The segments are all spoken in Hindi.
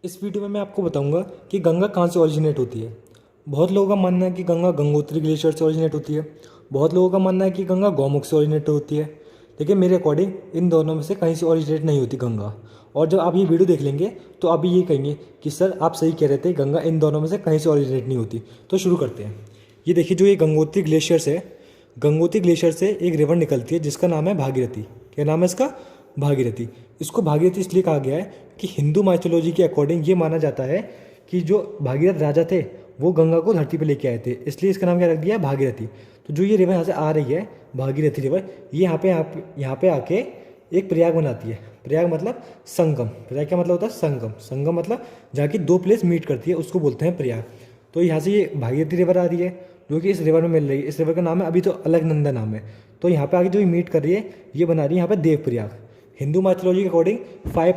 इस वीडियो में मैं आपको बताऊंगा कि गंगा कहाँ से ओरिजिनेट होती है। बहुत लोगों का मानना है कि गंगा गंगोत्री ग्लेशियर से ओरिजिनेट होती है। बहुत लोगों का मानना है कि गंगा गौमुख से ओरिजिनेट होती है। लेकिन मेरे अकॉर्डिंग इन दोनों में से कहीं से ओरिजिनेट नहीं होती गंगा। और जब आप ये वीडियो देख लेंगे तो आप भी ये कहेंगे कि सर आप सही कह रहे थे, गंगा इन दोनों में से कहीं से ओरिजिनेट नहीं होती। तो शुरू करते हैं। ये देखिए, जो ये गंगोत्री ग्लेशियर से गंगोत्री ग्लेशियर से एक रिवर निकलती है जिसका नाम है भागीरथी। क्या नाम है इसका? भागीरथी। इसको भागीरथी इसलिए कहा गया है कि हिंदू माइथोलॉजी के अकॉर्डिंग ये माना जाता है कि जो भागीरथ राजा थे वो गंगा को धरती पर लेके आए थे, इसलिए इसका नाम क्या रख दिया? भागीरथी। तो जो ये रिवर यहाँ से आ रही है, भागीरथी रिवर, ये यहाँ पे आके एक प्रयाग बनाती है। प्रयाग मतलब संगम। प्रयाग क्या मतलब होता है? संगम। संगम मतलब जहाँ की दो प्लेस मीट करती है उसको बोलते हैं प्रयाग। तो यहाँ से ये भागीरथी रिवर आ रही है जो कि इस रिवर में मिल रही है। इस रिवर का नाम है, अभी तो अलकनंदा नाम है। तो यहाँ पे आगे जो मीट कर रही है ये बना रही है यहाँ पे देव प्रयाग। हिंदू माइथोलॉजी के अकॉर्डिंग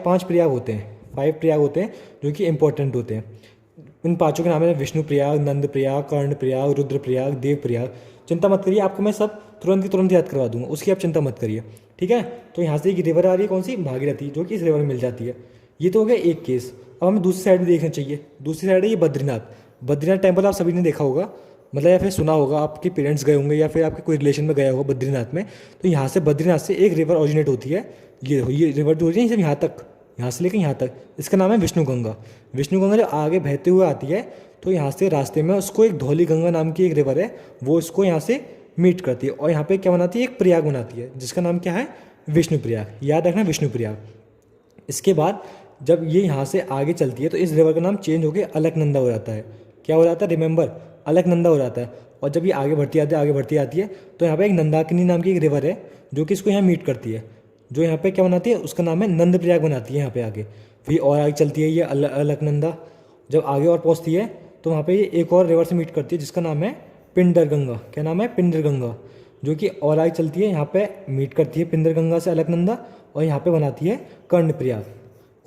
पांच प्रयाग होते हैं। 5 प्रयाग होते हैं जो कि इंपॉर्टेंट होते हैं। इन पांचों के नाम है विष्णु प्रयाग, नंद प्रयाग, कर्ण प्रयाग, रुद्र प्रयाग, देव प्रयाग। चिंता मत करिए, आपको मैं सब तुरंत की तुरंत याद करवा दूंगा, उसकी आप चिंता मत करिए, ठीक है। तो यहाँ से एक रिवर आ रही है, कौन सी? भागीरथी, जो कि इस रिवर में मिल जाती है। ये तो हो गया एक केस। अब हमें दूसरी साइड भी देखना चाहिए। दूसरी साइड है ये बद्रीनाथ। बद्रीनाथ टेम्पल आप सभी ने देखा होगा, मतलब या फिर सुना होगा, आपके पेरेंट्स गए होंगे या फिर आपके कोई रिलेशन में गया होगा बद्रीनाथ में। तो यहाँ से बद्रीनाथ से एक रिवर ओरिजिनेट होती है। ये रिवर जो होती है सिर्फ यहाँ तक, यहाँ से लेकर यहाँ तक, इसका नाम है विष्णु गंगा। विष्णु गंगा जब आगे बहते हुए आती है तो यहाँ से रास्ते में उसको एक धौली गंगा नाम की एक रिवर है, वो इसको यहाँ से मीट करती है और यहाँ पे क्या बनाती है? एक प्रयाग बनाती है जिसका नाम क्या है? विष्णु प्रयाग। याद रखना, विष्णु प्रयाग। इसके बाद जब ये यहाँ से आगे चलती है तो इस रिवर का नाम चेंज होकर अलकनंदा हो जाता है। क्या हो जाता है? रिमेंबर, अलकनंदा हो जाता है। और जब ये आगे बढ़ती आती है, आगे बढ़ती आती है तो यहाँ पे एक नंदाकिनी नाम की एक रिवर है जो कि इसको यहाँ मीट करती है। जो यहाँ पे क्या बनाती है? उसका नाम है नंद प्रयाग बनाती है यहाँ पे आगे। फिर और आगे चलती है ये अलकनंदा। जब आगे और पहुँचती है तो वहाँ पे ये एक और रिवर से मीट करती है जिसका नाम है पिंडर गंगा। क्या नाम है? पिंडर गंगा। जो कि और आगे चलती है, यहाँ पे मीट करती है पिंडर गंगा से अलकनंदा और यहाँ पे बनाती है कर्ण प्रयाग।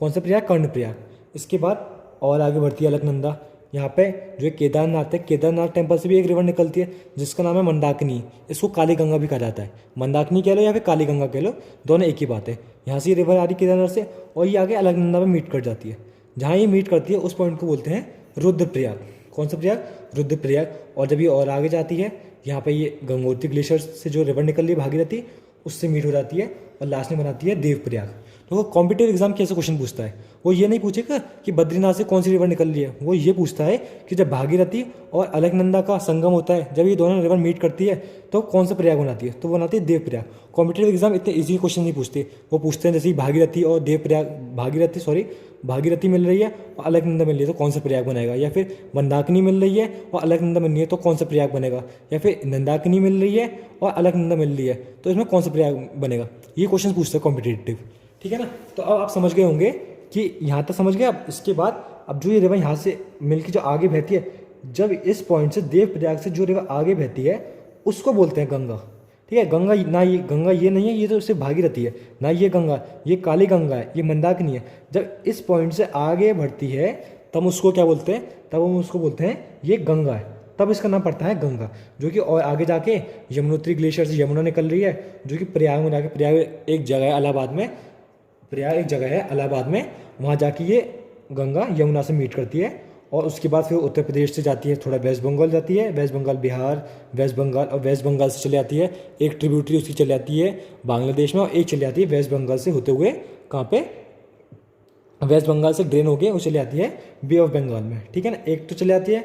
कौन सा प्रयाग? कर्ण प्रयाग। इसके बाद और आगे बढ़ती है अलकनंदा। यहाँ पे जो केदारनाथ है, केदारनाथ टेम्पल से भी एक रिवर निकलती है जिसका नाम है मंदाकिनी। इसको काली गंगा भी कहा जाता है। मंदाकिनी कह लो या फिर काली गंगा कह लो, दोनों एक ही बात है। यहाँ से ये रिवर आ रही केदारनाथ से और ये आगे अलकनंदा में मीट कर जाती है। जहाँ ये मीट करती है उस पॉइंट को बोलते हैं रुद्रप्रयाग। कौन सा प्रयाग? रुद्रप्रयाग। और जब ये और आगे जाती है, यहाँ पे ये गंगोत्री ग्लेशियर से जो रिवर निकल रही है भागीरथी, उससे मीट हो जाती है और लास्ट में बनाती है देवप्रयाग। तो वो कॉम्पिटेटिव एग्जाम कैसे क्वेश्चन पूछता है? वो ये नहीं पूछेगा कि बद्रीनाथ से कौन सी रिवर निकल रही है, वो ये पूछता है कि जब भागीरथी और अलकनंदा का संगम होता है, जब ये दोनों रिवर मीट करती है तो कौन सा प्रयाग बनाती है? तो वो बनाती है देवप्रयाग। कॉम्पिटेटिव एग्जाम इतने इजी क्वेश्चन नहीं पूछते, वो पूछते हैं जैसे भागीरथी और देवप्रयाग, भागीरथी मिल रही है और अलकनंदा मिल रही है तो कौन सा प्रयाग बनेगा, या फिर मंदाकिनी मिल रही है और अलकनंदा मिल रही है तो कौन सा प्रयाग बनेगा, या फिर नंदाकिनी मिल रही है और अलकनंदा मिल रही है तो इसमें कौन सा प्रयाग बनेगा। ये क्वेश्चन पूछते हैं कॉम्पिटेटिव, ठीक है ना। तो अब आप समझ गए होंगे कि यहाँ तक समझ गए। अब इसके बाद अब जो ये रिवर यहाँ से मिलकर जो आगे बहती है, जब इस पॉइंट से देवप्रयाग से जो रिवर आगे बहती है उसको बोलते हैं गंगा, ठीक है। गंगा ना, ये गंगा ये नहीं है, ये तो सिर्फ भागीरथी है ना, ये गंगा, ये काली गंगा है, ये मंदाकिनी है। जब इस पॉइंट से आगे बढ़ती है तब उसको क्या बोलते हैं? तब हम उसको बोलते हैं ये गंगा है, तब इसका नाम पड़ता है गंगा। जो कि और आगे जाके यमुनोत्री ग्लेशियर से यमुना निकल रही है जो कि प्रयाग में जाके, प्रयाग एक जगह है इलाहाबाद में, प्रयाग एक जगह है इलाहाबाद में, वहाँ जाके ये गंगा यमुना से मीट करती है। और उसके बाद फिर उत्तर प्रदेश से जाती है, थोड़ा वेस्ट बंगाल जाती है, वेस्ट बंगाल बिहार, वेस्ट बंगाल, और वेस्ट बंगाल से चली आती है एक ट्रिब्यूटरी उसकी चली आती है बांग्लादेश में, और एक चली आती है वेस्ट बंगाल से होते हुए कहाँ पे? वेस्ट बंगाल से ड्रेन होके वो चली आती है बे ऑफ बंगाल में, ठीक है ना। एक तो चली आती है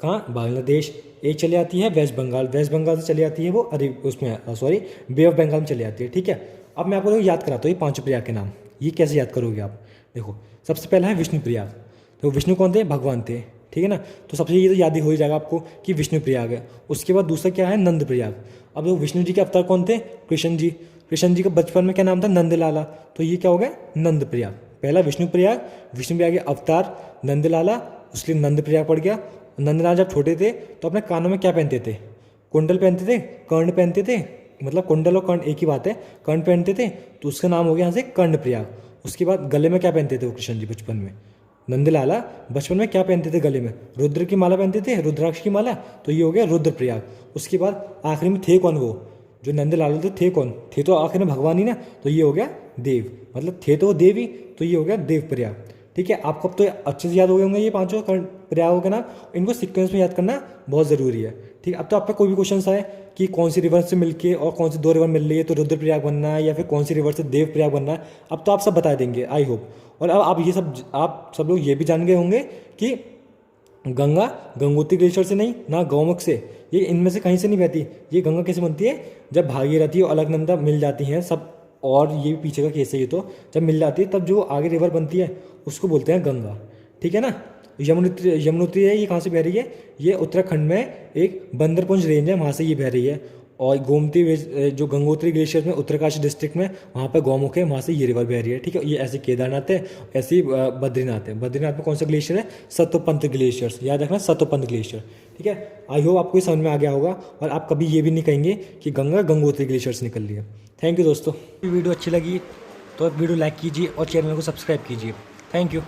कहाँ? बांग्लादेश। एक चली आती है वेस्ट बंगाल, वेस्ट बंगाल से चली आती है वो उसमें सॉरी बे ऑफ बंगाल में चली आती है, ठीक है। अब मैं आपको याद कराता हूँ ये पांचों प्रयाग के नाम। ये कैसे याद करोगे आप? देखो, सबसे पहला है विष्णु प्रयाग। तो विष्णु कौन थे? भगवान थे, ठीक है ना। तो सबसे ये तो याद ही हो जाएगा आपको कि विष्णु प्रयाग है। उसके बाद दूसरा क्या है? नंद प्रयाग। अब देखो, विष्णु जी के अवतार कौन थे? कृष्ण जी। कृष्ण जी का बचपन में क्या नाम था? नंदलाला। तो ये क्या हो गया? नंद प्रयाग। पहला विष्णु प्रयाग, विष्णु प्रयाग के अवतार नंदलाला, उसके लिए नंद प्रयाग पड़ गया। नंदलाल जब छोटे थे तो अपने कानों में क्या पहनते थे? कुंडल पहनते थे, कर्ण पहनते थे, मतलब कुंडल और कर्ण एक ही बात है, कर्ण पहनते थे, तो उसका नाम हो गया यहाँ से कर्ण प्रयाग। उसके बाद गले में क्या पहनते थे वो कृष्ण जी बचपन में? नंदलाला बचपन में क्या पहनते थे गले में? रुद्र की माला पहनते थे, रुद्राक्ष की माला, तो ये हो गया रुद्र प्रयाग। उसके बाद आखिरी में थे कौन? वो जो नंदलाला थे कौन? थे तो आखिर में भगवान ही ना, तो ये हो गया देव, मतलब थे तो वो देव ही, तो ये हो गया देव प्रयाग। ठीक है, आपको अब तो अच्छे से याद हो गए होंगे ये पांचों प्रयागों के नाम। इनको सीक्वेंस में याद करना बहुत ज़रूरी है। ठीक है, अब तो आपका कोई भी क्वेश्चन आए कि कौन सी रिवर से मिलके और कौन सी दो रिवर मिल रही है, तो रुद्रप्रयाग बनना है या फिर कौन सी रिवर से देवप्रयाग बनना है, अब तो आप सब बता देंगे आई होप। और अब आप सब लोग ये भी जान गए होंगे कि गंगा गंगोत्री ग्लेशियर से नहीं, ना गौमुख से, ये इनमें से कहीं से नहीं बहती। ये गंगा कैसे बनती है, जब भागीरथी और अलकनंदा मिल जाती हैं सब, और ये भी पीछे का केस है ये तो, जब मिल जाती है तब जो आगे रिवर बनती है उसको बोलते हैं गंगा। ठीक है ना। यमुनोत्री है, ये कहाँ से बह रही है, ये उत्तराखंड में एक बंदरपुंज रेंज है, वहाँ से ये बह रही है। और गोमती जो गंगोत्री ग्लेशियर में उत्तरकाशी डिस्ट्रिक्ट में, वहाँ पर गौमुख है, वहाँ से ये रिवर बह रही है। ठीक है, ये ऐसे केदारनाथ है, ऐसे ही बद्रीनाथ है। बद्रीनाथ में कौन सा ग्लेशियर है, सतोपंथ ग्लेशियर्स, याद रखना सतोपंथ ग्लेशियर। ठीक है, आई होप आपको समझ में आ गया होगा और आप कभी ये भी नहीं कहेंगे कि गंगा गंगोत्री ग्लेशियर से निकल रही है। थैंक यू दोस्तों, वीडियो अच्छी लगी तो वीडियो लाइक कीजिए और चैनल को सब्सक्राइब कीजिए। Thank you.